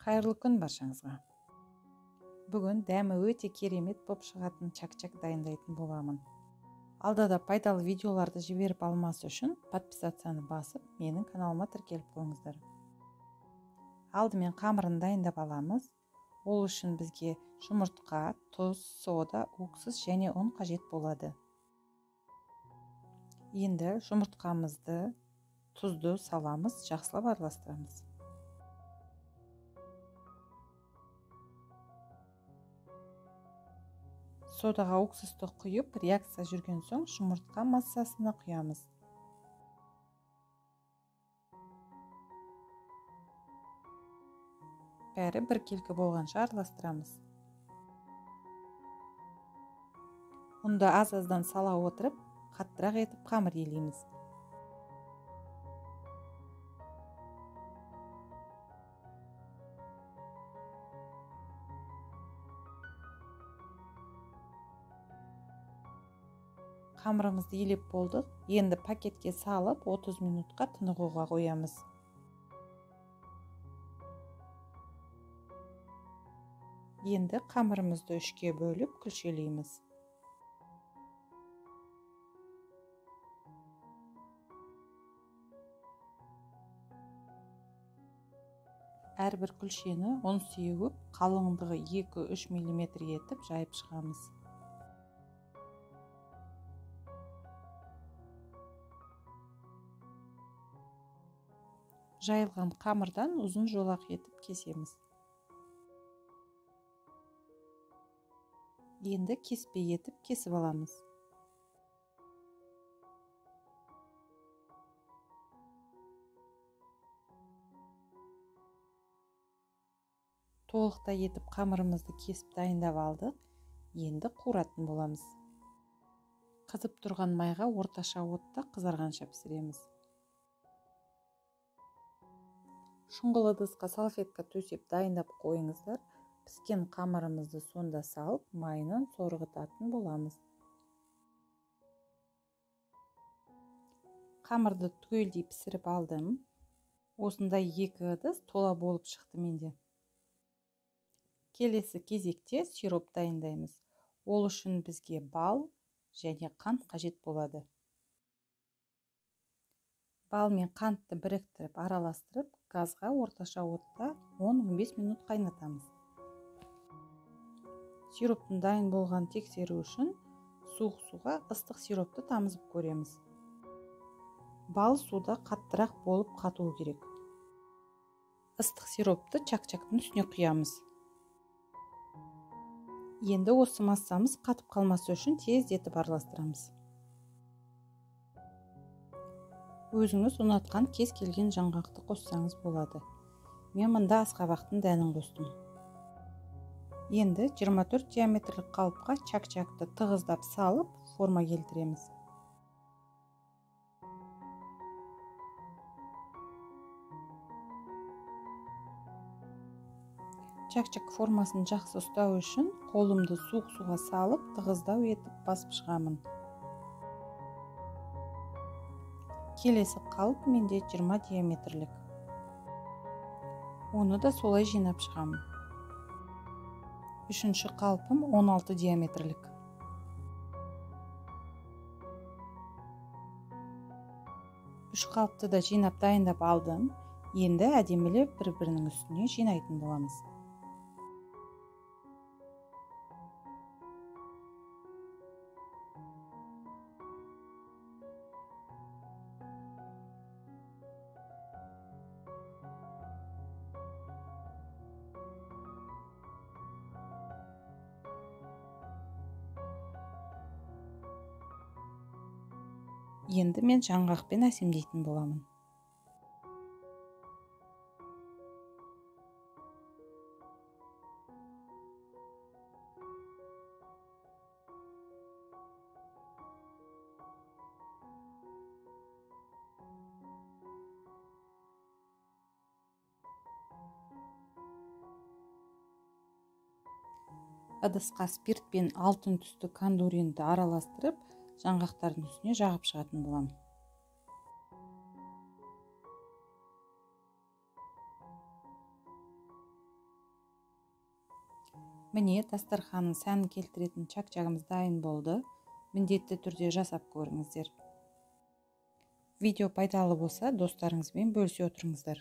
Қайырлы күн баршаңызға. Бүгін дәмі өте керемет боп шығатын чак-чак дайындайтын боламын. Алдыда пайдалы видеоларды жіберіп алмасы үшін подписацияны басып, менің каналыма тіркеліп қойыңыздар. Алдымен қамырын дайындап аламыз. Ол үшін бізге жұмыртқа, тұз, сода, уксус және ұн қажет болады. Енді жұмыртқамызды, тұзды саламыз, жақсылап араластырамыз. Содаға уксусты құйып, реакция жүрген соң жұмыртқа массасына құямыз. Бәрі біркелкі болғанша араластырамыз. Ұнды аз-аздан сала отырып, қаттырақ етіп қамыр елейміз. Қамырымызды елеп болдық. Енді пакетке салып 30 минутқа тынығуға қоямыз. Енді қамырымызды үшке бөліп күлшелейміз. Әрбір күлшені ұн сеуіп, қалыңдығы 2-3 мм етіп жайып шығамыз. Жайылған қамырдан ұзын жолақ етіп кесеміз. Енді кеспе етіп кесіп аламыз. Толықтай етіп қамырымызды кесіп дайындап алдық. Енді қуыратын боламыз. Қызып тұрған майға орташа отта қызарғанша пісіреміз. Шұңғыл ыдысқа салфетка төсеп дайындап қойыңыздар. Піскен қамырымызды сонда салып, майынан сорғытатын боламыз. Қамырды түгелдей пісіріп алдым. Осындай 2 ыдыс тола болып шықты менде. Келесі кезекте сироп дайындаймыз. Ол үшін бізге бал және қант қажет болады. Бал мен қантты біріктіріп, араластырып, газға орташа отта 10-15 минут қайнатамыз. Сироптың дайын болған тексеру үшін суық суға ыстық сиропты тамызып көреміз. Бал суда қаттырақ болып қатуы керек. Ыстық сиропты чак-чактың үстіне құямыз. Енді осы массамыз қатып қалмасы үшін тездетіп араластырамыз. Өзіңіз ұнатқан кез келген жаңғақты қоссаңыз болады. Мен мұнда асқабақтың дәнін қостым. Енді 24 диаметрлік қалыпқа чак-чакты тығыздап салып, форма келтіреміз. Чак-чак формасын жақсы ұстау үшін қолымды суық суға салып, тығыздау етіп басып шығамын. Келесі қалып менде 20 диаметрлік. Оны да солай жинап шығамын. Үшінші қалпым 16 диаметрлік. Үш қалыпты да жинап дайындап алдым. Енді әдемілеп бір-бірінің үстіне жинайтын боламыз. Енді мен жаңғақпен әсемдейтін боламын. Ыдысқа спирт пен алтын түсті кондуринді араластырып, жаңғақтардың үстіне жағып шығатын боламын. Міне дастарханның сәнін келтіретін чакчагымыз дайын болды. Міндетті түрде жасап көріңіздер. Видео пайдалы болса, достарыңызбен бөлісе отырыңыздар.